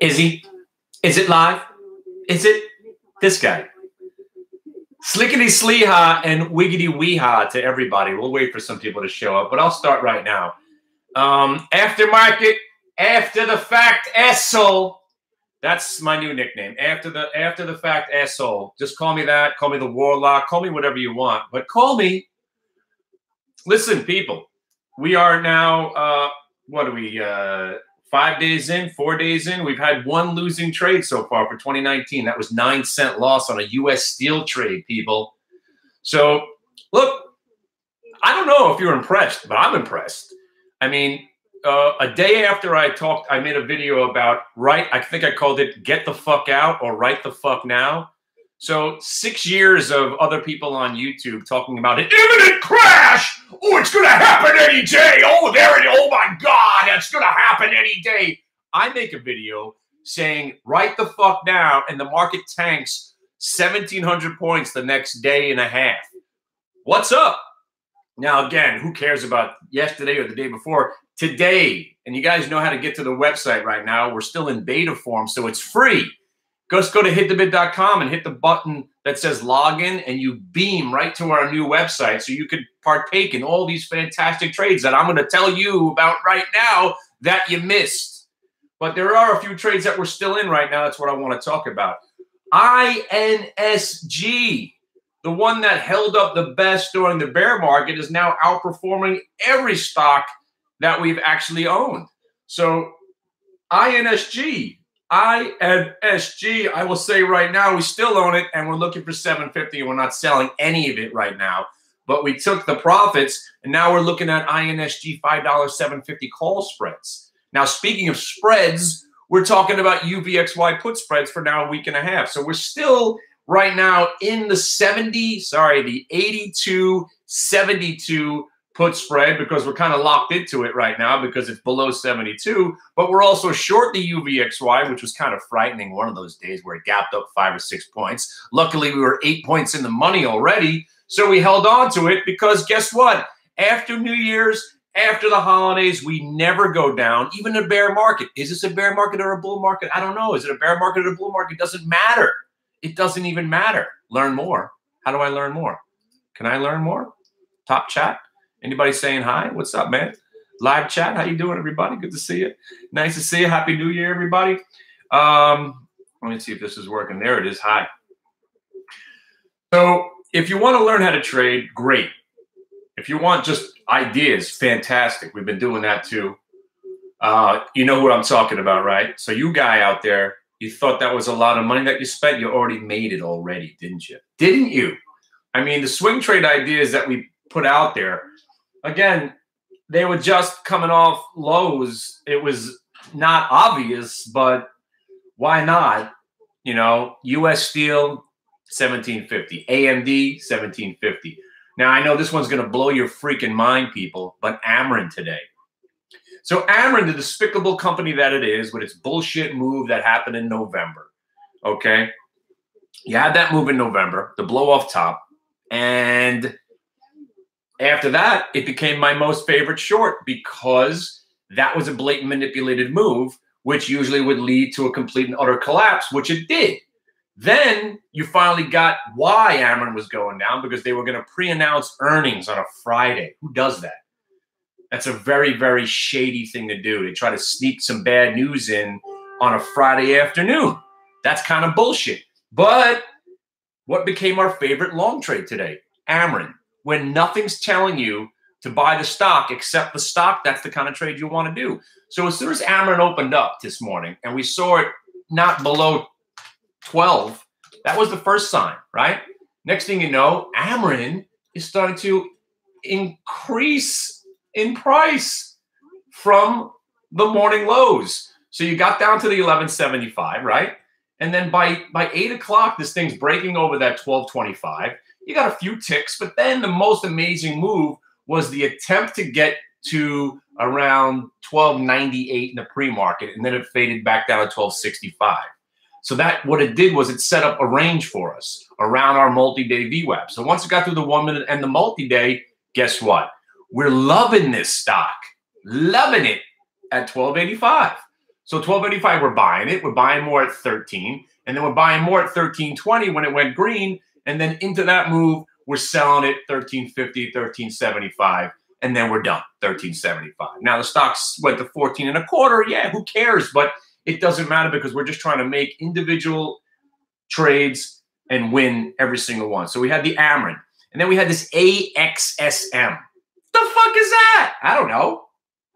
Is he? Is it live? Is it this guy? Slickety sleeha and wiggity weeha to everybody. We'll wait for some people to show up, but I'll start right now. Aftermarket, after the fact, asshole. That's my new nickname. After the fact, asshole. Just call me that. Call me the warlock. Call me whatever you want, but call me. Listen, people. We are now. What are we? 5 days in, 4 days in. We've had one losing trade so far for 2019. That was 9-cent loss on a U.S. Steel trade, people. So, look, I don't know if you're impressed, but I'm impressed. I mean, a day after I talked, I made a video about I think I called it "Get the Fuck Out" or "Right the Fuck Now." So 6 years of other people on YouTube talking about an imminent crash. Oh, it's going to happen any day. Oh, oh my God, that's going to happen any day. I make a video saying, right the fuck now, and the market tanks 1,700 points the next day and a half. What's up? Now, again, who cares about yesterday or the day before? Today, and you guys know how to get to the website right now. We're still in beta form, so it's free. Just go to hitthebid.com and hit the button that says login, and you beam right to our new website so you could partake in all these fantastic trades that I'm going to tell you about right now that you missed. But there are a few trades that we're still in right now. That's what I want to talk about. INSG, the one that held up the best during the bear market, is now outperforming every stock that we've actually owned. So INSG, I will say right now, we still own it, and we're looking for 750, and we're not selling any of it right now. But we took the profits, and now we're looking at INSG $5 750 call spreads. Now, speaking of spreads, we're talking about UVXY put spreads for now a week and a half. So we're still right now in the 82, 72 put spread, because we're kind of locked into it right now because it's below 72, but we're also short the UVXY, which was kind of frightening one of those days where it gapped up 5 or 6 points. Luckily, we were 8 points in the money already, so we held on to it because guess what? After New Year's, after the holidays, we never go down, even in a bear market. Is this a bear market or a bull market? I don't know. Is it a bear market or a bull market? It doesn't matter. It doesn't even matter. Learn more. How do I learn more? Can I learn more? Top chat. Anybody saying hi? What's up, man? Live chat. How you doing, everybody? Good to see you. Nice to see you. Happy New Year, everybody. Let me see if this is working. There it is. Hi. So if you want to learn how to trade, great. If you want just ideas, fantastic. We've been doing that too. You know what I'm talking about, right? So you guy out there, you thought that was a lot of money that you spent. You already made it already, didn't you? Didn't you? I mean, the swing trade ideas that we put out there, again, they were just coming off lows. It was not obvious, but why not? You know, U.S. Steel, 1750. AMD, 1750. Now, I know this one's going to blow your freaking mind, people, but Ameren today. So Ameren, the despicable company that it is, with its bullshit move that happened in November, okay? You had that move in November, the blow off top, and after that, it became my most favorite short because that was a blatant manipulated move, which usually would lead to a complete and utter collapse, which it did. Then you finally got why Ameren was going down, because they were going to pre-announce earnings on a Friday. Who does that? That's a very, very shady thing to do. They try to sneak some bad news in on a Friday afternoon. That's kind of bullshit. But what became our favorite long trade today? Ameren. When nothing's telling you to buy the stock except the stock, that's the kind of trade you want to do. So as soon as Ameren opened up this morning and we saw it not below 12, that was the first sign, right? Next thing you know, Ameren is starting to increase in price from the morning lows. So you got down to the 1175, right? And then by 8 o'clock, this thing's breaking over that 1225. You got a few ticks, but then the most amazing move was the attempt to get to around 1298 in the pre-market, and then it faded back down to 1265. So that what it did was it set up a range for us around our multi-day VWAP. So once it got through the 1 minute and the multi-day, guess what? We're loving this stock, loving it at 1285. So 12.85, we're buying it. We're buying more at 13. And then we're buying more at 13.20 when it went green. And then into that move, we're selling it 13.50, 13.75. And then we're done, 13.75. Now the stocks went to 14.25. Yeah, who cares? But it doesn't matter because we're just trying to make individual trades and win every single one. So we had the Ameren. And then we had this AXSM. The fuck is that? I don't know.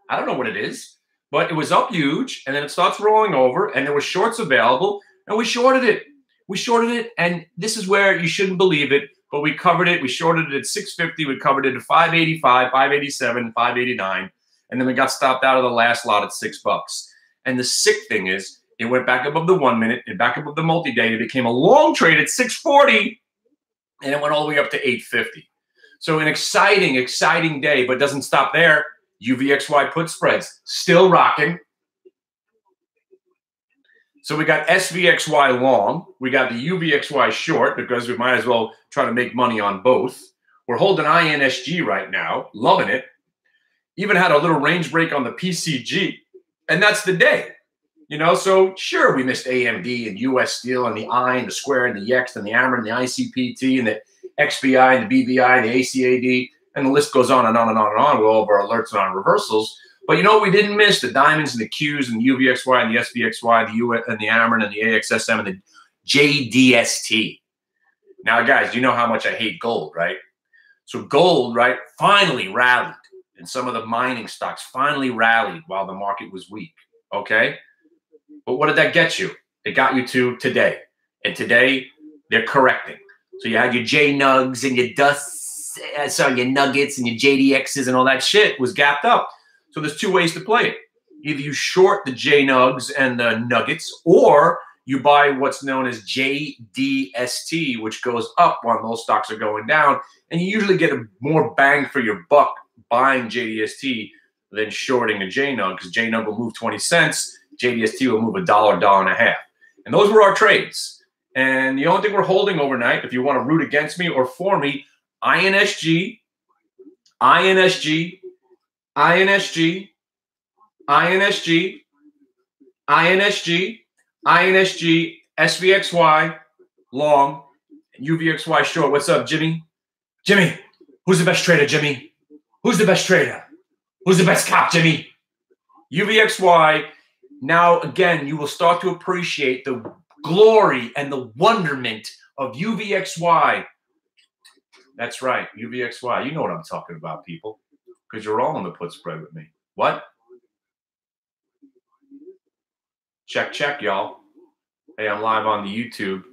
I don't know what it is. But it was up huge, and then it starts rolling over, and there were shorts available, and we shorted it. We shorted it, and this is where you shouldn't believe it, but we covered it. We shorted it at 650. We covered it at 585, 587, 589, and then we got stopped out of the last lot at $6. And the sick thing is, it went back above the 1 minute, and back above the multi-day. It became a long trade at 640, and it went all the way up to 850. So an exciting, exciting day, but doesn't stop there. UVXY put spreads still rocking. So we got SVXY long. We got the UVXY short because we might as well try to make money on both. We're holding INSG right now, loving it. Even had a little range break on the PCG, and that's the day. You know, so sure, we missed AMD and US Steel and the I and the Square and the YEX and the Ameren and the ICPT and the XBI and the BVI and the ACAD. And the list goes on and on and on and on with all of our alerts and our reversals. But you know what we didn't miss? The diamonds and the Qs and the UVXY and the SVXY, the U and the Ameren and the AXSM and the JDST. Now, guys, you know how much I hate gold, right? So gold, right, finally rallied. And some of the mining stocks finally rallied while the market was weak, okay? But what did that get you? It got you to today. And today, they're correcting. So you had your JNugs and your your Nuggets and your JDXs and all that shit was gapped up. So there's two ways to play it. Either you short the JNugs and the Nuggets, or you buy what's known as JDST, which goes up while those stocks are going down. And you usually get a more bang for your buck buying JDST than shorting a JNug, because JNug will move 20 cents, JDST will move $1, $1.50. And those were our trades. And the only thing we're holding overnight, if you want to root against me or for me, INSG, INSG, INSG, INSG, INSG, INSG, SVXY, long, UVXY short. What's up, Jimmy? Jimmy, who's the best trader, Jimmy? Who's the best trader? Who's the best cop, Jimmy? UVXY. Now, again, you will start to appreciate the glory and the wonderment of UVXY. That's right, UVXY. You know what I'm talking about, people, because you're all on the put spread with me. What? Check, check, y'all. Hey, I'm live on the YouTube.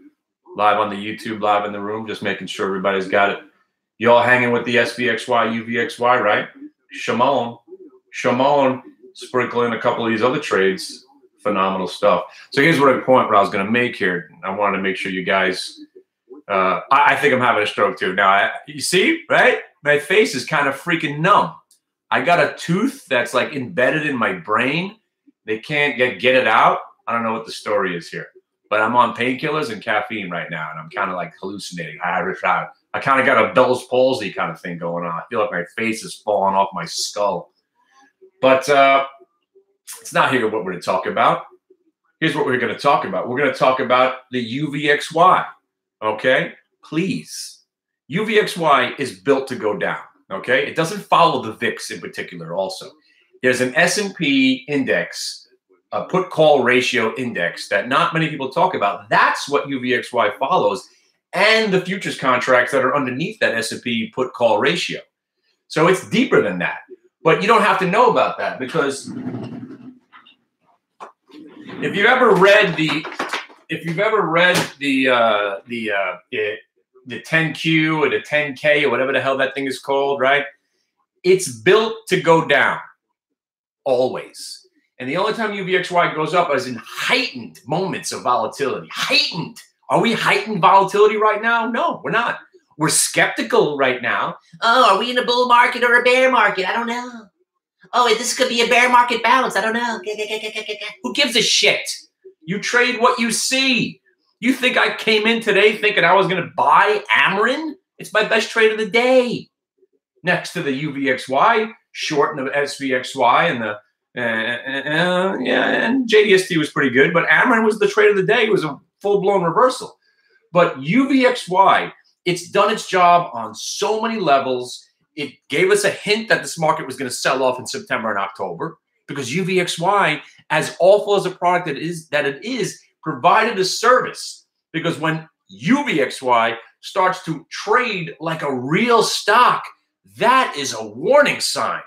Live in the room, just making sure everybody's got it. You all hanging with the SVXY, UVXY, right? Shimon, sprinkle in a couple of these other trades. Phenomenal stuff. So here's what I was going to make here. I wanted to make sure you guys... I think I'm having a stroke too. Now, you see, right? My face is kind of freaking numb. I got a tooth that's like embedded in my brain. They can't get it out. I don't know what the story is here. But I'm on painkillers and caffeine right now, and I'm kind of like hallucinating. I kind of got a Bell's palsy kind of thing going on. I feel like my face is falling off my skull. But it's not here what we're going to talk about. Here's what we're going to talk about. We're going to talk about the UVXY. Okay, please. UVXY is built to go down. Okay, it doesn't follow the VIX in particular. Also, there's an S&P index, a put-call ratio index that not many people talk about. That's what UVXY follows, and the futures contracts that are underneath that S&P put-call ratio. So it's deeper than that. But you don't have to know about that, because if you've ever read the 10Q or the 10K or whatever the hell that thing is called, right? It's built to go down always. And the only time UVXY goes up is in heightened moments of volatility. Heightened. Are we heightened volatility right now? No, we're not. We're skeptical right now. Oh, are we in a bull market or a bear market? I don't know. Oh, this could be a bear market bounce. I don't know. Who gives a shit? You trade what you see. You think I came in today thinking I was going to buy Ameren? It's my best trade of the day. Next to the UVXY, short and the SVXY and the Yeah, and JDST was pretty good, but Amarin was the trade of the day. It was a full-blown reversal. But UVXY, it's done its job on so many levels. It gave us a hint that this market was going to sell off in September and October because UVXY, as awful as a product it is, provided a service. Because when UVXY starts to trade like a real stock, that is a warning sign.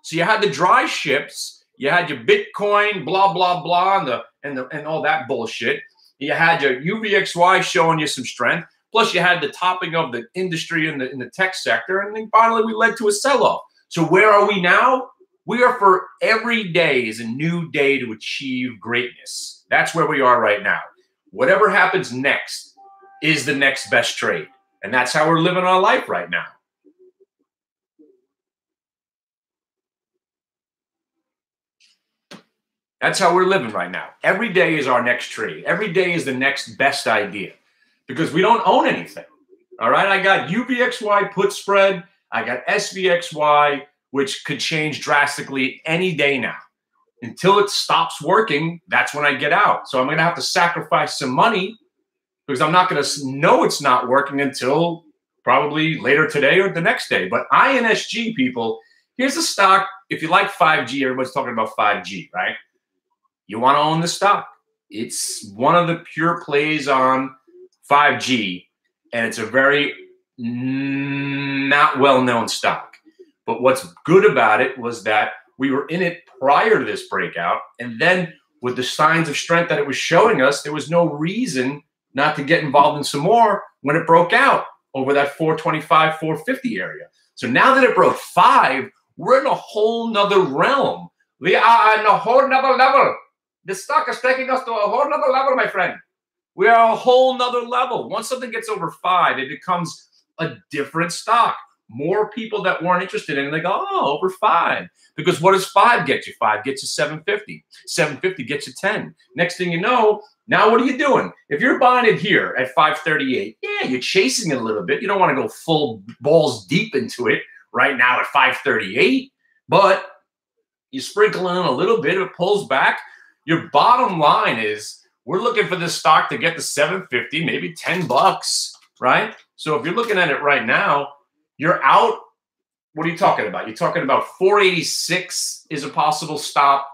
So you had the dry ships, you had your Bitcoin, blah, blah, blah, and all that bullshit. You had your UVXY showing you some strength. Plus, you had the topping of the industry in the tech sector. And then finally, we led to a sell-off. So where are we now? We are for every day is a new day to achieve greatness. That's where we are right now. Whatever happens next is the next best trade. And that's how we're living our life right now. That's how we're living right now. Every day is our next trade. Every day is the next best idea because we don't own anything. All right. I got UVXY put spread. I got SVXY, which could change drastically any day now. Until it stops working, that's when I get out. So I'm going to have to sacrifice some money because I'm not going to know it's not working until probably later today or the next day. But INSG, people, here's a stock. If you like 5G, everybody's talking about 5G, right? You want to own the stock. It's one of the pure plays on 5G, and it's a very not well-known stock. But what's good about it was that we were in it prior to this breakout, and then with the signs of strength that it was showing us, there was no reason not to get involved in some more when it broke out over that 425, 450 area. So now that it broke 5, we're in a whole nother realm. We are in a whole nother level. The stock is taking us to a whole nother level, my friend. We are a whole nother level. Once something gets over 5, it becomes a different stock. More people that weren't interested in it, they go, oh, over 5. Because what does 5 get you? 5 gets you 750. 750 gets you 10. Next thing you know, now what are you doing? If you're buying it here at 538, yeah, you're chasing it a little bit. You don't want to go full balls deep into it right now at 538, but you sprinkle in a little bit, it pulls back. Your bottom line is we're looking for this stock to get to 750, maybe $10, right? So if you're looking at it right now, you're out. What are you talking about? You're talking about 486 is a possible stop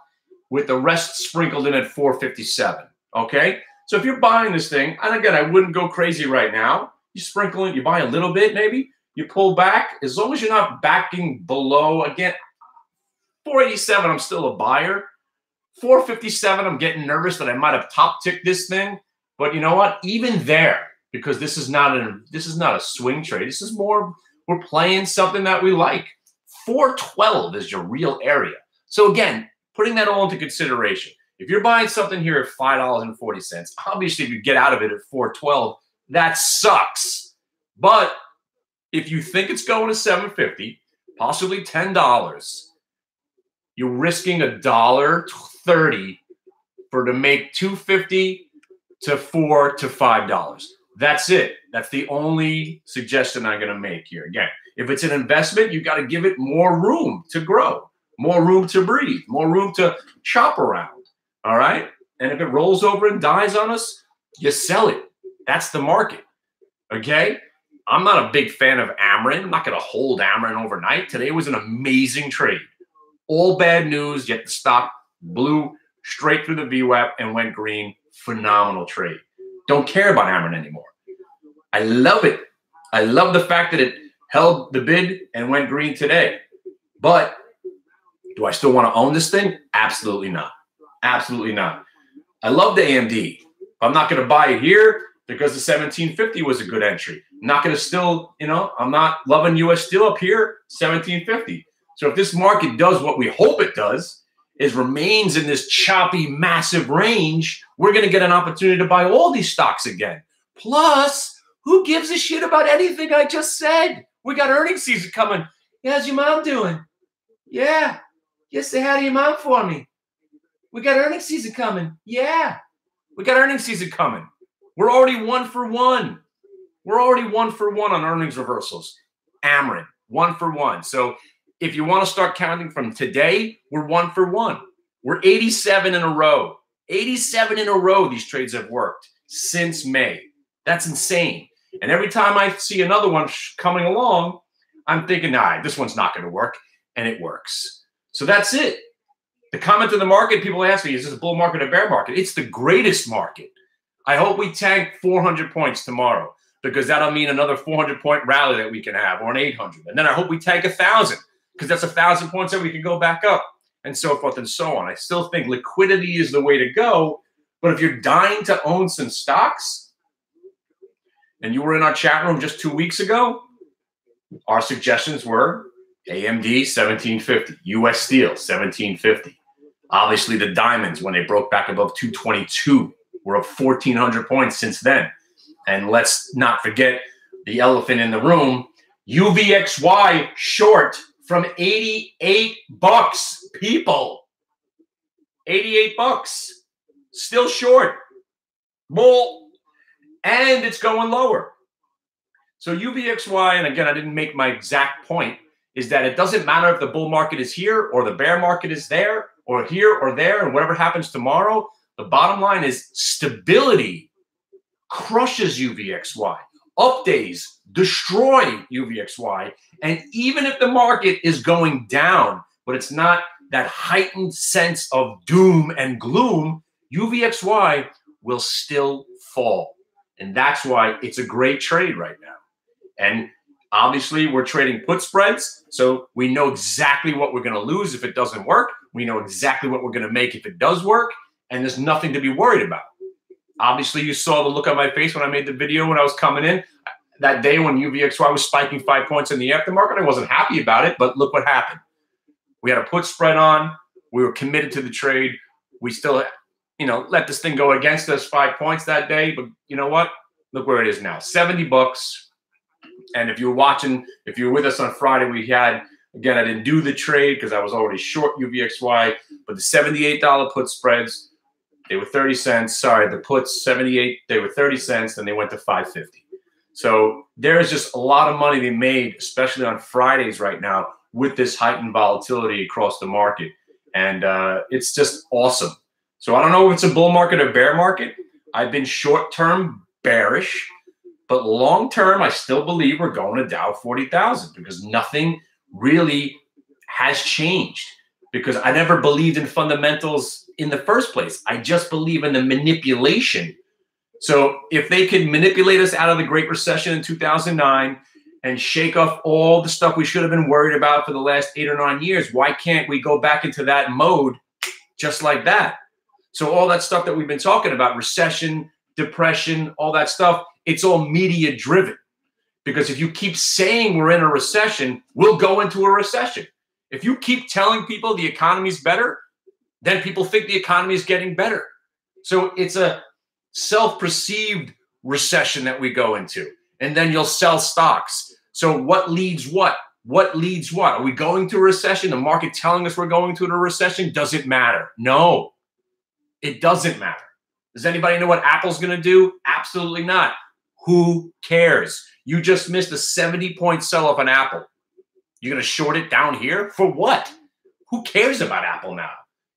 with the rest sprinkled in at 457, okay? So if you're buying this thing, and again, I wouldn't go crazy right now. You sprinkle it, you buy a little bit maybe, you pull back. As long as you're not backing below, again, 487, I'm still a buyer. 457, I'm getting nervous that I might have top ticked this thing. But you know what? Even there, because this is not a swing trade. This is more, we're playing something that we like. 412 is your real area. So again, putting that all into consideration. If you're buying something here at $5.40, obviously if you get out of it at 412, that sucks. But if you think it's going to 750, possibly $10, you're risking $1.30 for to make $2.50 to $4 to $5. That's it. That's the only suggestion I'm going to make here. Again, if it's an investment, you got to give it more room to grow, more room to breathe, more room to shop around. All right. And if it rolls over and dies on us, you sell it. That's the market. Okay. I'm not a big fan of Amarin. I'm not going to hold Amarin overnight. Today was an amazing trade. All bad news, yet the stock blew straight through the VWAP and went green. Phenomenal trade. Don't care about Amarin anymore. I love it. I love the fact that it held the bid and went green today. But do I still want to own this thing? Absolutely not. Absolutely not. I love the AMD. I'm not going to buy it here because the 1750 was a good entry. I'm not going to still, I'm not loving US Steel up here, 1750. So if this market does what we hope it does, is remains in this choppy, massive range, we're going to get an opportunity to buy all these stocks again. Plus, who gives a shit about anything I just said? We got earnings season coming. Yeah, how's your mom doing? Yeah. Yes, say hi to your mom for me. We got earnings season coming. Yeah. We got earnings season coming. We're already 1 for 1. We're already 1 for 1 on earnings reversals. Amarin, 1 for 1. So if you want to start counting from today, we're 1 for 1. We're 87 in a row. 87 in a row these trades have worked since May. That's insane. And every time I see another one coming along, I'm thinking, nah, this one's not going to work. And it works. So that's it. The comment in the market, people ask me, is this a bull market or bear market? It's the greatest market. I hope we tank 400 points tomorrow, because that'll mean another 400-point rally that we can have, or an 800. And then I hope we tank 1,000, because that's 1,000 points that we can go back up, and so forth and so on. I still think liquidity is the way to go. But if you're dying to own some stocks, and you were in our chat room just 2 weeks ago, our suggestions were AMD 1750, US Steel 1750. Obviously, the diamonds, when they broke back above 222, were up 1,400 points since then. And let's not forget the elephant in the room, UVXY short from 88 bucks, people. 88 bucks, still short. Bull, and it's going lower. So UVXY, and again, I didn't make my exact point, is that it doesn't matter if the bull market is here or the bear market is there or here or there, and whatever happens tomorrow, the bottom line is stability crushes UVXY. Up days destroy UVXY. And even if the market is going down, but it's not that heightened sense of doom and gloom, UVXY will still fall. And that's why it's a great trade right now. And obviously, we're trading put spreads, so we know exactly what we're going to lose if it doesn't work. We know exactly what we're going to make if it does work, and there's nothing to be worried about. Obviously, you saw the look on my face when I made the video when I was coming in. That day when UVXY was spiking 5 points in the aftermarket, I wasn't happy about it, but look what happened. We had a put spread on. We were committed to the trade. We still, let this thing go against us 5 points that day, but you know what? Look where it is now, 70 bucks. And if you were with us on Friday, we had, again, I didn't do the trade because I was already short UVXY, but the $78 put spreads, they were 30 cents. Sorry, the puts, 78, they were 30 cents, and they went to 550. So there's just a lot of money they made, especially on Fridays right now, with this heightened volatility across the market. And it's just awesome. So I don't know if it's a bull market or bear market. I've been short-term bearish. But long-term, I still believe we're going to Dow 40,000 because nothing really has changed, because I never believed in fundamentals in the first place. I just believe in the manipulation. So if they can manipulate us out of the Great Recession in 2009 and shake off all the stuff we should have been worried about for the last 8 or 9 years, why can't we go back into that mode just like that? So all that stuff that we've been talking about, recession, depression, all that stuff, it's all media driven, because if you keep saying we're in a recession, we'll go into a recession. If you keep telling people the economy's better, then people think the economy is getting better. So it's a self-perceived recession that we go into, and then you'll sell stocks. So what leads what? What leads what? Are we going to a recession? The market telling us we're going to a recession? Does it matter? No, it doesn't matter. Does anybody know what Apple's going to do? Absolutely not. Who cares? You just missed a 70-point sell-off on Apple. You're going to short it down here? For what? Who cares about Apple now?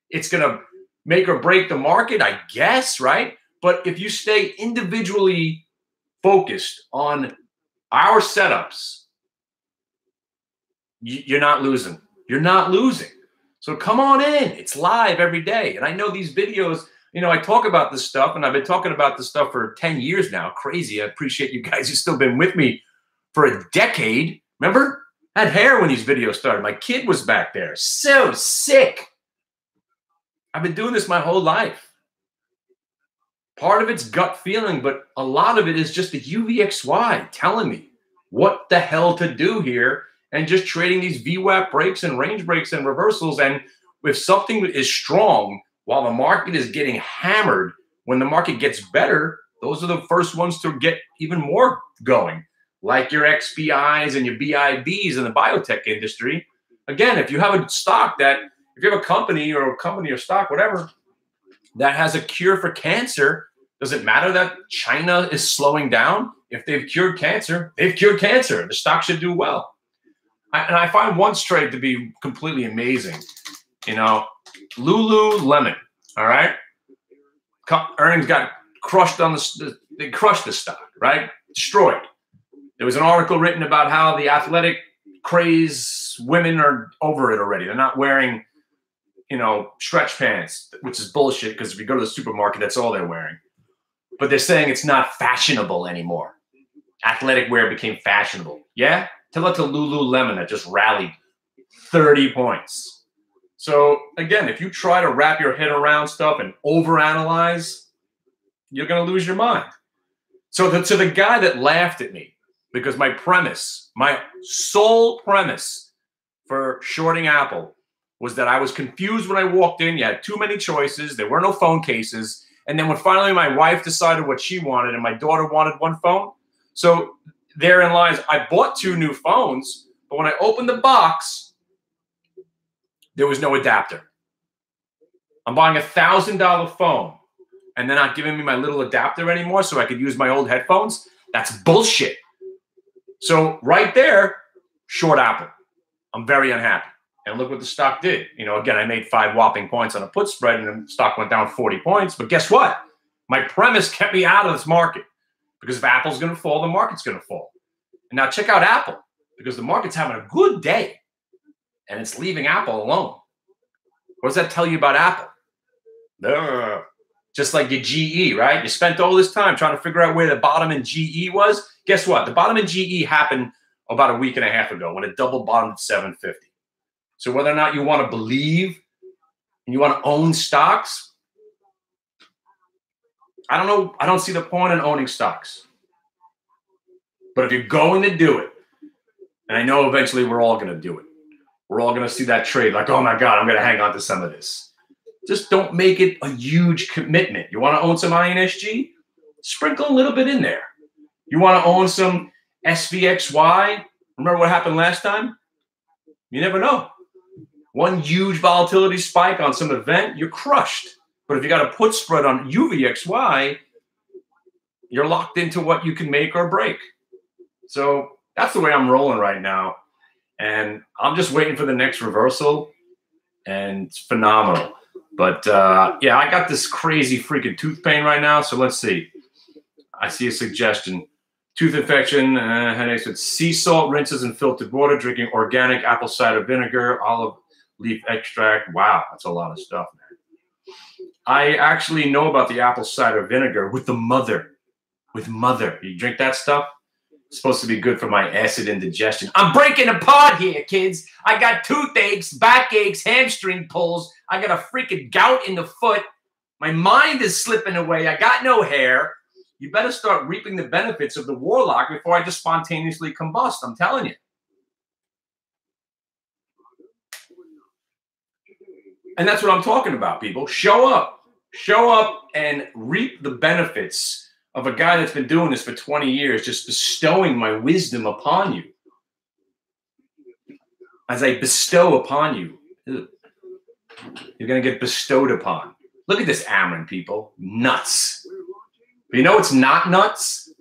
It's going to make or break the market, I guess, right? But if you stay individually focused on our setups, you're not losing. You're not losing. So come on in. It's live every day. And I know these videos, I talk about this stuff, and I've been talking about this stuff for 10 years now. Crazy. I appreciate you guys who've still been with me for a decade. Remember? I had hair when these videos started. My kid was back there. So sick. I've been doing this my whole life. Part of it's gut feeling, but a lot of it is just the UVXY telling me what the hell to do here, and just trading these VWAP breaks and range breaks and reversals. And if something is strong, while the market is getting hammered, when the market gets better, those are the first ones to get even more going, like your XBIs and your BIBs in the biotech industry. Again, if you have a stock if you have a company or stock, whatever, that has a cure for cancer, does it matter that China is slowing down? If they've cured cancer, they've cured cancer. The stock should do well. And I find one trade to be completely amazing. Lululemon, all right? Earnings got crushed on they crushed the stock, right? Destroyed. There was an article written about how the athletic craze women are over it already. They're not wearing, stretch pants, which is bullshit because if you go to the supermarket, that's all they're wearing. But they're saying it's not fashionable anymore. Athletic wear became fashionable. Yeah? Tell that to Lululemon that just rallied 30 points. So, again, if you try to wrap your head around stuff and overanalyze, you're going to lose your mind. So to the guy that laughed at me, because my sole premise for shorting Apple was that I was confused when I walked in. You had too many choices. There were no phone cases. And then when finally my wife decided what she wanted and my daughter wanted one phone, so therein lies, I bought 2 new phones, but when I opened the box, there was no adapter. I'm buying a $1,000 phone and they're not giving me my little adapter anymore so I could use my old headphones. That's bullshit. So right there, short Apple. I'm very unhappy. And look what the stock did. Again, I made 5 whopping points on a put spread and the stock went down 40 points. But guess what? My premise kept me out of this market because if Apple's going to fall, the market's going to fall. And now check out Apple because the market's having a good day and it's leaving Apple alone. What does that tell you about Apple? Just like your GE, right? You spent all this time trying to figure out where the bottom in GE was. Guess what? The bottom in GE happened about a week and a half ago when it double bottomed at 750. So whether or not you want to believe and you want to own stocks, I don't know. I don't see the point in owning stocks. But if you're going to do it, and I know eventually we're all going to do it, we're all going to see that trade like, oh my God, I'm going to hang on to some of this. Just don't make it a huge commitment. You want to own some INSG? Sprinkle a little bit in there. You want to own some SVXY? Remember what happened last time? You never know. One huge volatility spike on some event, you're crushed. But if you got a put spread on UVXY, you're locked into what you can make or break. So that's the way I'm rolling right now. And I'm just waiting for the next reversal. And it's phenomenal. But, yeah, I got this crazy freaking tooth pain right now. So let's see. I see a suggestion. Tooth infection, headaches with sea salt, rinses in filtered water, drinking organic apple cider vinegar, olive leaf extract. Wow, that's a lot of stuff, man. I actually know about the apple cider vinegar with the mother. With mother. You drink that stuff? It's supposed to be good for my acid indigestion. I'm breaking apart here, kids. I got toothaches, backaches, hamstring pulls. I got a freaking gout in the foot. My mind is slipping away. I got no hair. You better start reaping the benefits of the warlock before I just spontaneously combust. I'm telling you. And that's what I'm talking about, people. Show up. Show up and reap the benefits of a guy that's been doing this for 20 years, just bestowing my wisdom upon you. As I bestow upon you, you're going to get bestowed upon. Look at this Ameren, people. Nuts. But you know what's not nuts?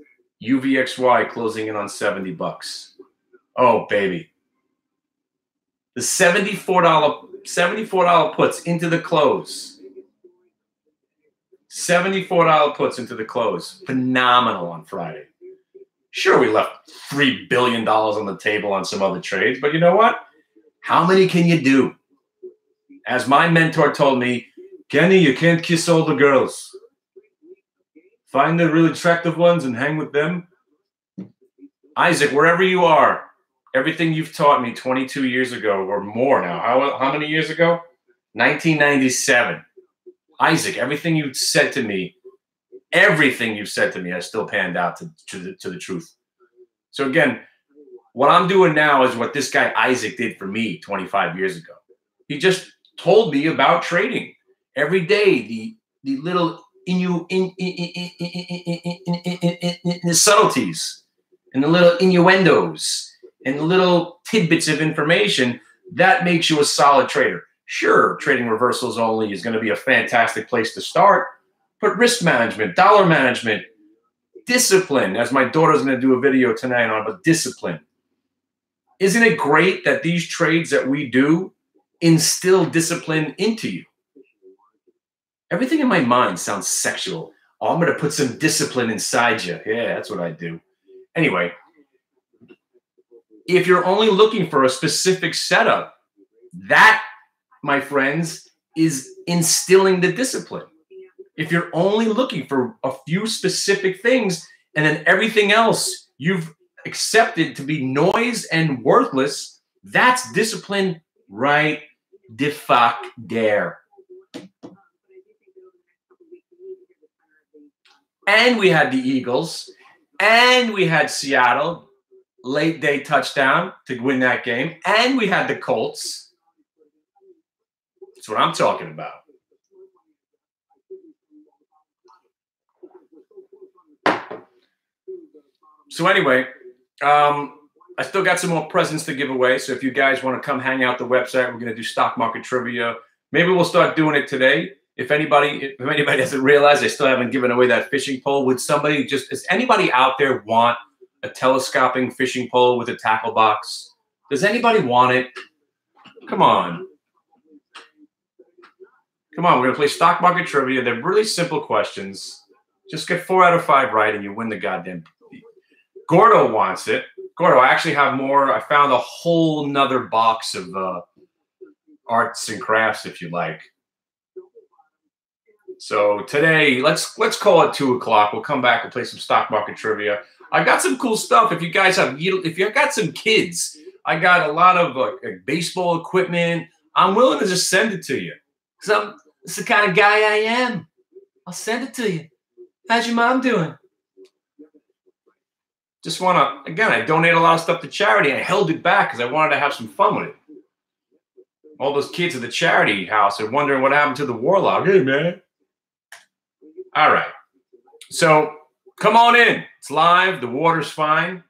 UVXY closing in on $70. Oh, baby. The $74 puts into the close. $74 puts into the close. Phenomenal on Friday. Sure, we left $3 billion on the table on some other trades, but you know what? How many can you do? As my mentor told me, Kenny, you can't kiss all the girls. Find the really attractive ones and hang with them. Isaac, wherever you are, everything you've taught me 22 years ago or more now. How many years ago? 1997. Isaac, everything you've said to me, has still panned out to the truth. So again, what I'm doing now is what this guy Isaac did for me 25 years ago. He just told me about trading. Every day, the little subtleties and the little innuendos and the little tidbits of information that makes you a solid trader. Sure, trading reversals only is going to be a fantastic place to start, but risk management, dollar management, discipline, as my daughter's going to do a video tonight on, but discipline. Isn't it great that these trades that we do instill discipline into you. Everything in my mind sounds sexual. Oh, I'm going to put some discipline inside you. Yeah, that's what I do. Anyway, if you're only looking for a specific setup, that, my friends, is instilling the discipline. If you're only looking for a few specific things and then everything else you've accepted to be noise and worthless, that's discipline right the fuck there. And we had the Eagles, and we had Seattle, late day touchdown to win that game, and we had the Colts. That's what I'm talking about. So anyway, I still got some more presents to give away. So if you guys want to come hang out the website, we're going to do stock market trivia. Maybe we'll start doing it today. If anybody doesn't realize, I still haven't given away that fishing pole. Does anybody out there want a telescoping fishing pole with a tackle box? Does anybody want it? Come on. Come on, we're going to play stock market trivia. They're really simple questions. Just get 4 out of 5 right and you win the goddamn. Gordo wants it. Gordo, I actually have more. I found a whole nother box of arts and crafts, if you like. So today, let's call it 2 o'clock. We'll come back and play some stock market trivia. I got some cool stuff. If you guys if you got some kids, I got a lot of baseball equipment. I'm willing to just send it to you. Because it's the kind of guy I am. I'll send it to you. How's your mom doing? Just want to, again, I donate a lot of stuff to charity. I held it back because I wanted to have some fun with it. All those kids at the charity house are wondering what happened to the warlock. Hey, man. All right. So come on in. It's live. The water's fine.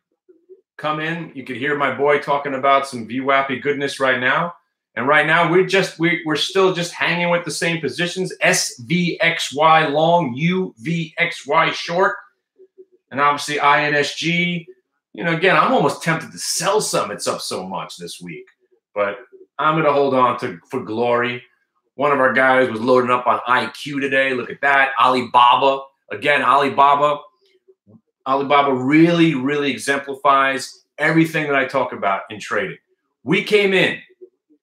Come in. You can hear my boy talking about some VWAPy goodness right now. And right now, we're still just hanging with the same positions. SVXY long, UVXY short, and obviously INSG. You know, again, I'm almost tempted to sell some. It's up so much this week. But I'm going to hold on for glory. One of our guys was loading up on IQ today. Look at that. Alibaba. Again, Alibaba really, really exemplifies everything that I talk about in trading. We came in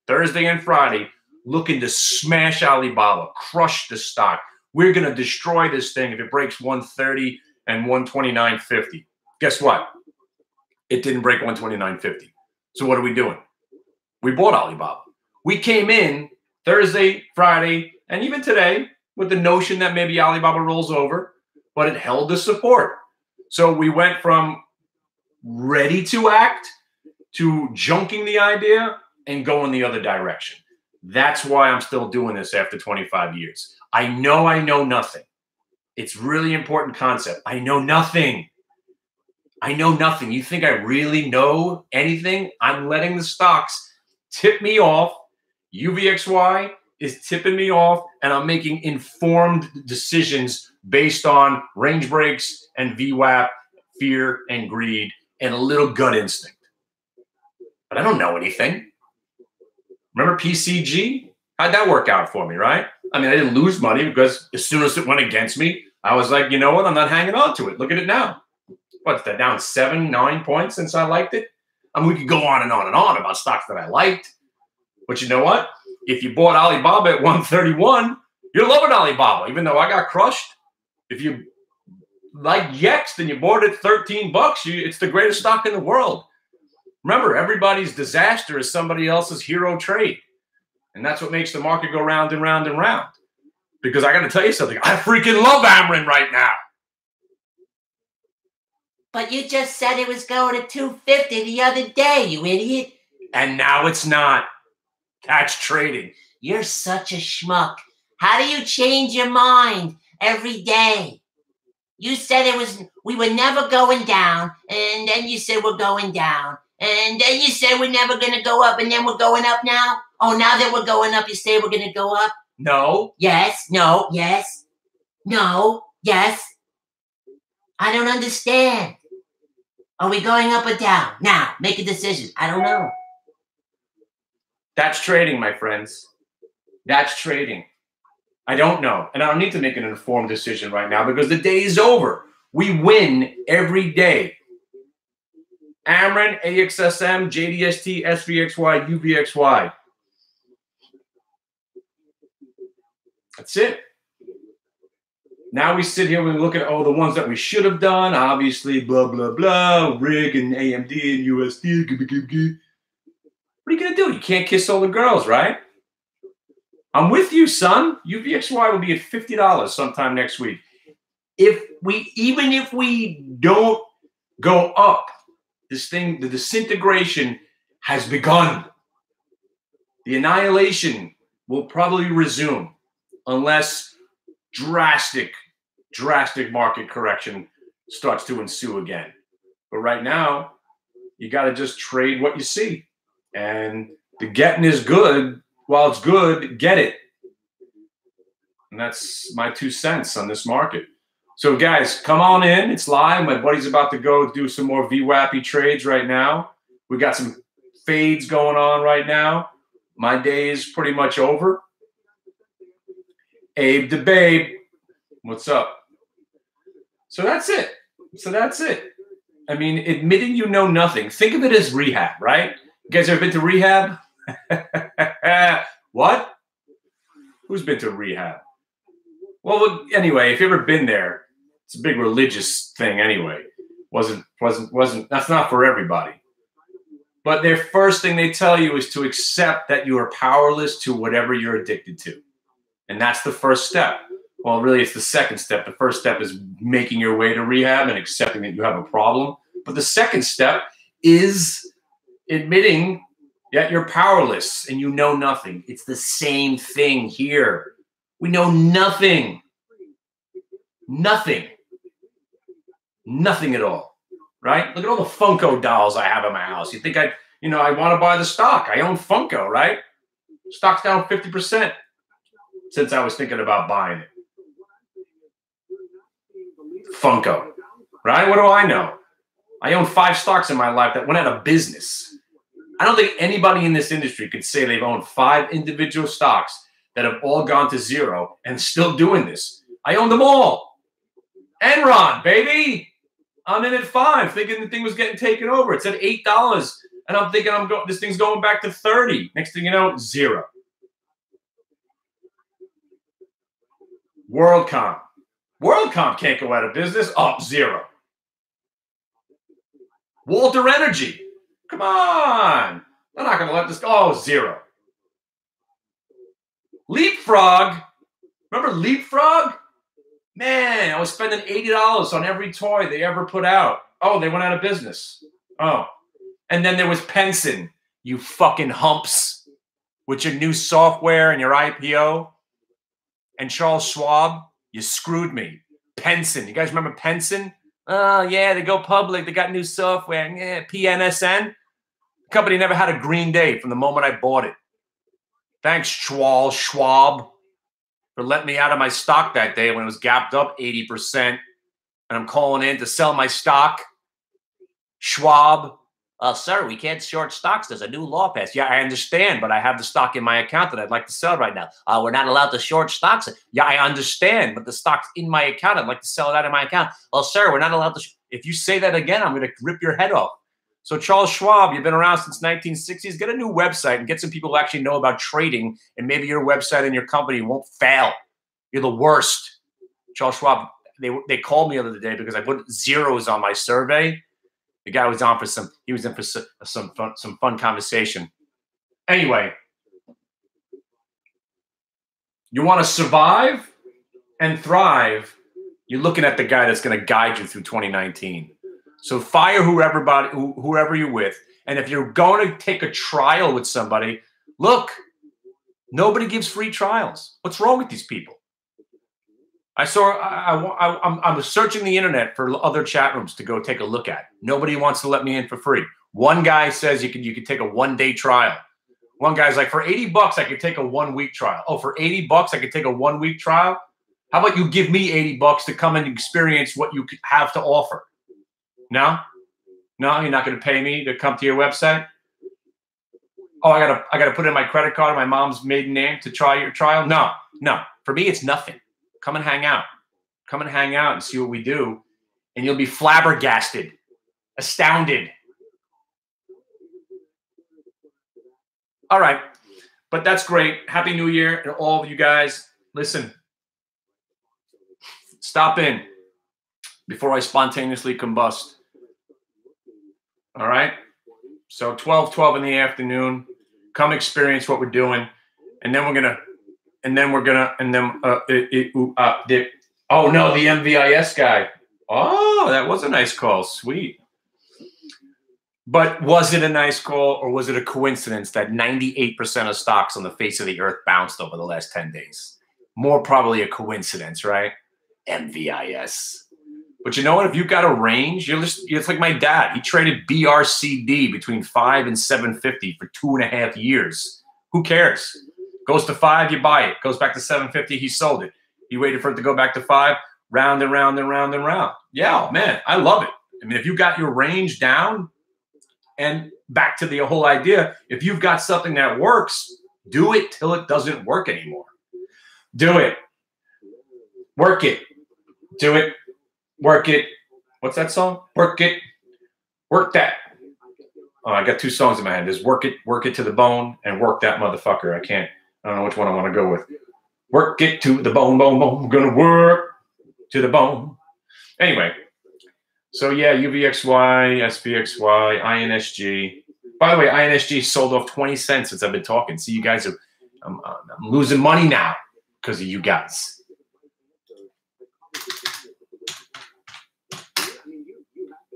Thursday and Friday looking to smash Alibaba, crush the stock. We're going to destroy this thing if it breaks 130 and 129.50. Guess what? It didn't break 129.50. So what are we doing? We bought Alibaba. We came in Thursday, Friday, and even today with the notion that maybe Alibaba rolls over, but it held the support. So we went from ready to act to junking the idea and going the other direction. That's why I'm still doing this after 25 years. I know nothing. It's really important concept. I know nothing. I know nothing. You think I really know anything? I'm letting the stocks tip me off. UVXY is tipping me off, and I'm making informed decisions based on range breaks and VWAP, fear and greed, and a little gut instinct. But I don't know anything. Remember PCG? How'd that work out for me, right? I mean, I didn't lose money because as soon as it went against me, I was like, you know what? I'm not hanging on to it. Look at it now. What's that, down 7-9 points since I liked it? I mean, we could go on and on and on about stocks that I liked. But you know what? If you bought Alibaba at 131, you're loving Alibaba, even though I got crushed. If you like Yext and you bought it at 13 bucks, it's the greatest stock in the world. Remember, everybody's disaster is somebody else's hero trade. And that's what makes the market go round and round and round. Because I got to tell you something. I freaking love Ameren right now. But you just said it was going to 250 the other day, you idiot. And now it's not. That's trading. You're such a schmuck. How do you change your mind every day? You said we were never going down, and then you said we're going down. And then you said we're never going to go up, and then we're going up now? Oh, now that we're going up, you say we're going to go up? No. Yes, no, yes. No, yes. I don't understand. Are we going up or down? Now, make a decision. I don't know. That's trading, my friends. That's trading. I don't know. And I don't need to make an informed decision right now because the day is over. We win every day. Ameren, AXSM, JDST, SVXY, UVXY. That's it. Now we sit here and we look at, the ones that we should have done. Obviously, blah, blah, blah. RIG and AMD and USD. What are you going to do? You can't kiss all the girls, right? I'm with you, son. UVXY will be at $50 sometime next week. Even if we don't go up, the disintegration has begun. The annihilation will probably resume unless drastic market correction starts to ensue again. But right now, you got to just trade what you see. And the getting is good. While it's good, get it. And that's my 2 cents on this market. So, guys, come on in. It's live. My buddy's about to go do some more VWAPy trades right now. We got some fades going on right now. My day is pretty much over. Abe the Babe, what's up? So that's it. I mean, admitting you know nothing. Think of it as rehab, right? You guys ever been to rehab? What? Who's been to rehab? Well, anyway, if you've ever been there, it's a big religious thing anyway. Wasn't. That's not for everybody. But their first thing they tell you is to accept that you are powerless to whatever you're addicted to. And that's the first step. Well, really, it's the second step. The first step is making your way to rehab and accepting that you have a problem. But the second step is admitting that you're powerless and you know nothing. It's the same thing here. We know nothing. Nothing. Nothing at all. Right? Look at all the Funko dolls I have in my house. You think I want to buy the stock. I own Funko, right? Stock's down 50% since I was thinking about buying it. Funko, right? What do I know? I own 5 stocks in my life that went out of business. I don't think anybody in this industry could say they've owned 5 individual stocks that have all gone to zero and still doing this. I own them all. Enron, baby. I'm in at 5, thinking the thing was getting taken over. It's at $8, and I'm thinking this thing's going back to 30. Next thing you know, zero. WorldCom. WorldCom can't go out of business. Up 0. Walter Energy. Come on. They're not going to let this go. Oh, 0. Leapfrog. Remember Leapfrog? Man, I was spending $80 on every toy they ever put out. Oh, they went out of business. Oh. And then there was Penson. You fucking humps. With your new software and your IPO. And Charles Schwab. You screwed me. Penson. You guys remember Penson? Oh, yeah, they go public. They got new software. Yeah, PNSN. The company never had a green day from the moment I bought it. Thanks, Charles Schwab, for letting me out of my stock that day when it was gapped up 80%. And I'm calling in to sell my stock. Schwab. Sir, we can't short stocks. There's a new law passed. Yeah, I understand, but I have the stock in my account that I'd like to sell right now. We're not allowed to short stocks. Yeah, I understand, but the stock's in my account. I'd like to sell it out of my account. Well, sir, we're not allowed to. If you say that again, I'm going to rip your head off. So Charles Schwab, you've been around since 1960s. Get a new website and get some people who actually know about trading, and maybe your website and your company won't fail. You're the worst. Charles Schwab, they called me the other day because I put zeros on my survey. The guy was on for some fun conversation. Anyway, you want to survive and thrive, you're looking at the guy that's going to guide you through 2019. So fire whoever you're with. And if you're going to take a trial with somebody, look, nobody gives free trials. What's wrong with these people? I was searching the internet for other chat rooms to go take a look at. Nobody wants to let me in for free. One guy says you can take a 1-day trial. One guy's like, for $80, I could take a 1-week trial. Oh, for $80, I could take a 1-week trial? How about you give me $80 to come and experience what you have to offer? No? No, you're not going to pay me to come to your website? Oh, I gotta put in my credit card and my mom's maiden name to try your trial. No. For me, it's nothing. Come and hang out. Come and hang out and see what we do, and you'll be flabbergasted, astounded. All right, but that's great. Happy New Year to all of you guys. Listen, stop in before I spontaneously combust. All right. So 12 in the afternoon, come experience what we're doing. And then the MVIS guy. Oh, that was a nice call. Sweet. But was it a nice call, or was it a coincidence that 98% of stocks on the face of the earth bounced over the last 10 days? More probably a coincidence, right? MVIS. But you know what? If you've got a range, it's like my dad. He traded BRCD between 5 and 750 for 2.5 years. Who cares? Goes to 5, you buy it. Goes back to 750, he sold it. He waited for it to go back to 5, round and round and round and round. Yeah, man, I love it. I mean, if you got your range down, and back to the whole idea, if you've got something that works, do it till it doesn't work anymore. Do it. Work it. Do it. Work it. What's that song? Work it. Work that. Oh, I got 2 songs in my head. There's Work It to the Bone, and Work That Motherfucker. I don't know which one I want to go with. Work it to the bone, bone, bone. We're going to work to the bone. Anyway. So yeah, UVXY, SPXY, INSG. By the way, INSG sold off 20 cents since I've been talking. See, you guys I'm losing money now because of you guys.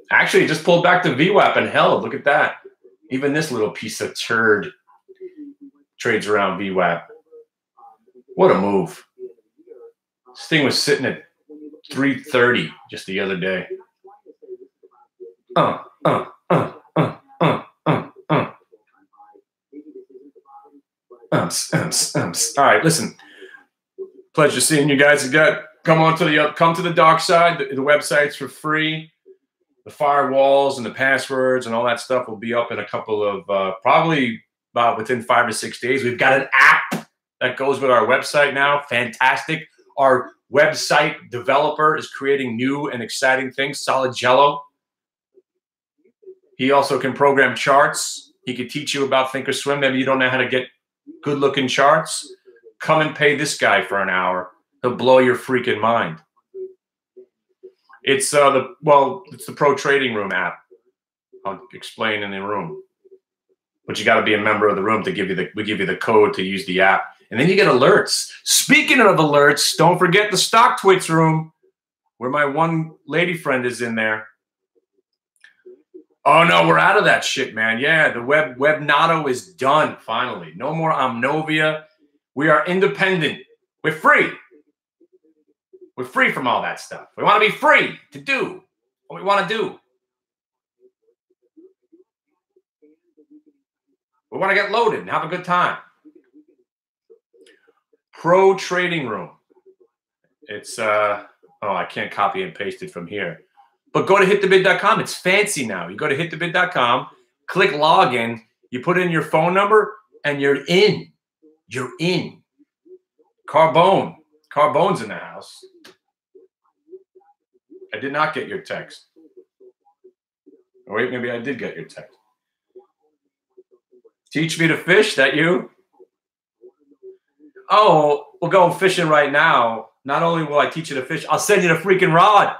Actually, just pulled back to VWAP and held. Look at that. Even this little piece of turd trades around VWAP. What a move. This thing was sitting at 330 just the other day. All right, listen. Pleasure seeing you guys. Come to the dark side. The website's for free. The firewalls and the passwords and all that stuff will be up in a couple of probably about within 5 or 6 days. We've got an app that goes with our website now. Fantastic. Our website developer is creating new and exciting things. Solid Jello. He also can program charts. He could teach you about Thinkorswim. Maybe you don't know how to get good-looking charts. Come and pay this guy for an hour. He'll blow your freaking mind. It's the Pro Trading Room app. I'll explain in the room. But you got to be a member of the room to give you the code to use the app. And then you get alerts. Speaking of alerts, don't forget the Stock Twits room where my one lady friend is in there. Oh, no, we're out of that shit, man. Yeah, the Webnado is done, finally. No more Omnovia. We are independent. We're free. We're free from all that stuff. We want to be free to do what we want to do. We want to get loaded and have a good time. Pro Trading Room. It's, I can't copy and paste it from here. But go to hitthebid.com. It's fancy now. You go to hitthebid.com, click login, you put in your phone number, and you're in. You're in. Carbone's in the house. I did not get your text. Oh, wait, maybe I did get your text. Teach me to fish, that you? Oh, we're going fishing right now. Not only will I teach you to fish, I'll send you the freaking rod.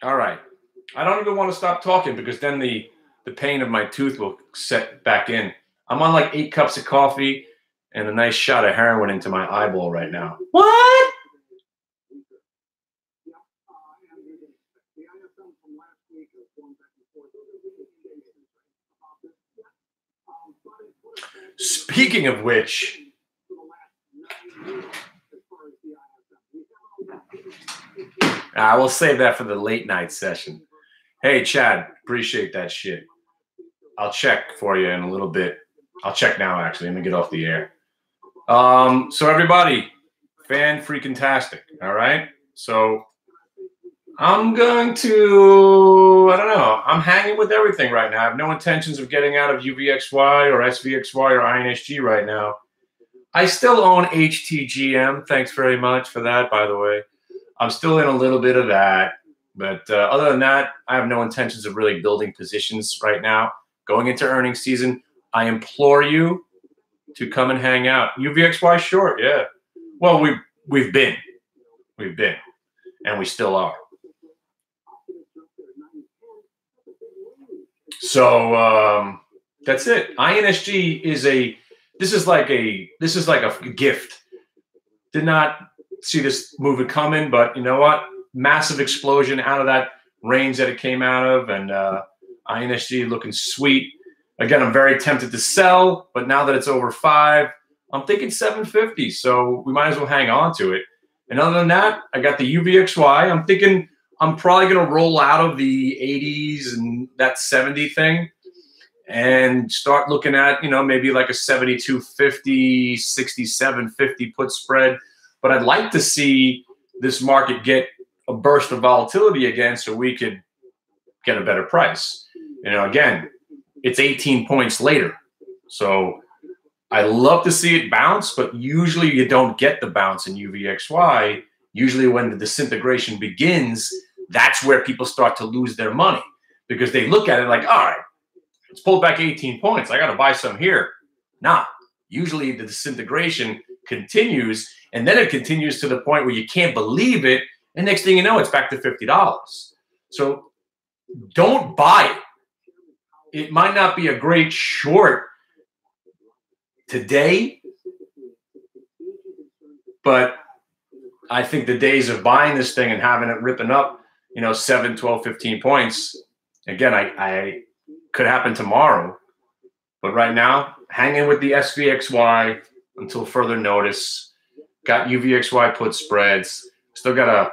All right. I don't even want to stop talking because then the pain of my tooth will set back in. I'm on like 8 cups of coffee and a nice shot of heroin into my eyeball right now. What? Speaking of which, we'll save that for the late night session. Hey, Chad, appreciate that shit. I'll check for you in a little bit. I'll check now, actually. Let me get off the air. So everybody, fan-freaking-tastic, all right? So I'm going to, I don't know. I'm hanging with everything right now. I have no intentions of getting out of UVXY or SVXY or INSG right now. I still own HTGM. Thanks very much for that, by the way. I'm still in a little bit of that. But other than that, I have no intentions of really building positions right now. Going into earnings season, I implore you to come and hang out. UVXY short, yeah. Well, we've been, and we still are. So that's it. INSG is this is like a gift. Did not see this movie coming, but you know what? Massive explosion out of that range that it came out of, and INSG looking sweet. Again, I'm very tempted to sell, but now that it's over 5, I'm thinking 750. So we might as well hang on to it. And other than that, I got the UVXY. I'm thinking I'm probably going to roll out of the 80s and that 70 thing and start looking at, maybe like a 72.50, 67.50 put spread. But I'd like to see this market get a burst of volatility again so we could get a better price. Again, it's 18 points later. So I love to see it bounce, but usually you don't get the bounce in UVXY. Usually when the disintegration begins, that's where people start to lose their money because they look at it like, all right, it's pulled back 18 points. I got to buy some here. Nah, usually the disintegration continues, and then it continues to the point where you can't believe it, and next thing you know, it's back to $50. So don't buy it. It might not be a great short today, but I think the days of buying this thing and having it ripping up, 7, 12, 15 points, again, I could happen tomorrow. But right now, hanging with the SVXY until further notice. Got UVXY put spreads. Still got a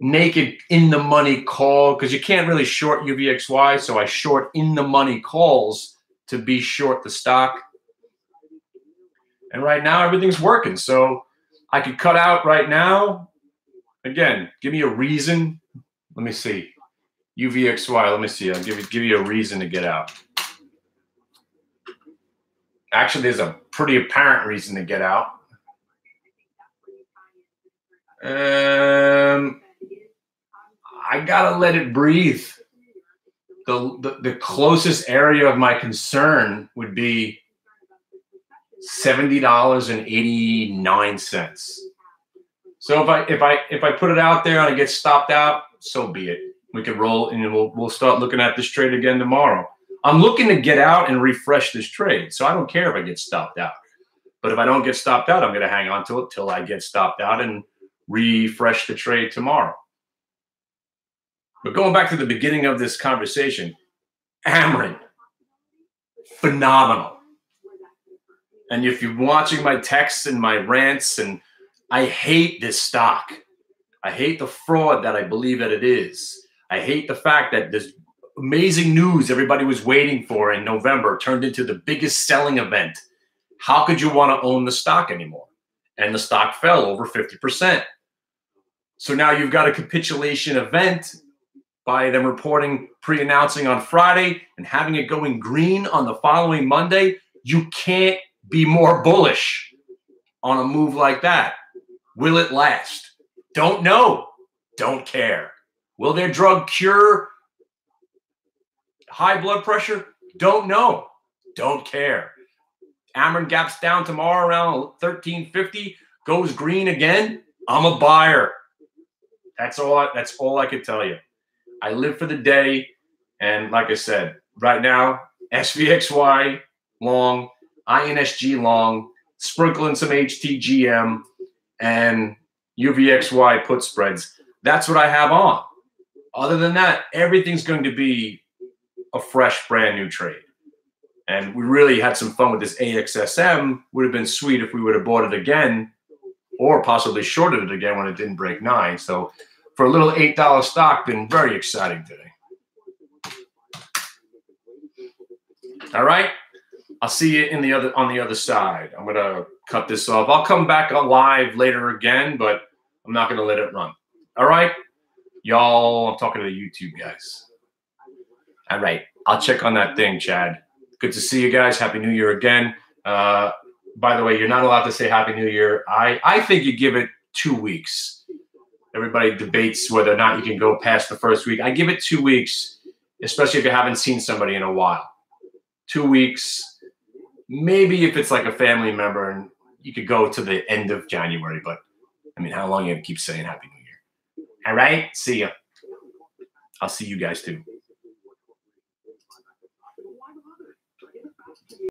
naked in the money call because you can't really short UVXY. So I short in the money calls to be short the stock. And right now, everything's working. So I could cut out right now. Again, give me a reason. Let me see. UVXY, let me see. I'll give you a reason to get out. Actually, there's a pretty apparent reason to get out. I gotta let it breathe. The closest area of my concern would be $70.89. So if I put it out there and I get stopped out, so be it. We can roll and we'll start looking at this trade again tomorrow. I'm looking to get out and refresh this trade, so I don't care if I get stopped out. But if I don't get stopped out, I'm going to hang on to it till I get stopped out and refresh the trade tomorrow. But going back to the beginning of this conversation, Ameren, phenomenal. And if you're watching my texts and my rants, and I hate this stock. I hate the fraud that I believe that it is. I hate the fact that this amazing news everybody was waiting for in November turned into the biggest selling event. How could you want to own the stock anymore? And the stock fell over 50%. So now you've got a capitulation event by them reporting, pre-announcing on Friday and having it going green on the following Monday. You can't be more bullish on a move like that. Will it last? Don't know. Don't care. Will their drug cure high blood pressure? Don't know. Don't care. Ameren gaps down tomorrow around 1350, goes green again. I'm a buyer. That's all I could tell you. I live for the day, and like I said, right now, SVXY long, INSG long, sprinkling some HTGM, and UVXY put spreads. That's what I have on. Other than that, everything's going to be a fresh, brand new trade. And we really had some fun with this AXSM. Would have been sweet if we would have bought it again or possibly shorted it again when it didn't break 9. So for a little $8 stock, been very exciting today. All right. I'll see you on the other side. I'm going to cut this off. I'll come back on live later again, but I'm not going to let it run. All right. Y'all, I'm talking to the YouTube guys. All right. I'll check on that thing, Chad. Good to see you guys. Happy New Year again. By the way, you're not allowed to say Happy New Year. I think you give it 2 weeks. Everybody debates whether or not you can go past the first week. I give it 2 weeks, especially if you haven't seen somebody in a while. 2 weeks. Maybe if it's like a family member, and you could go to the end of January. But, I mean, how long are you going to keep saying Happy New Year? All right? See ya. I'll see you guys too.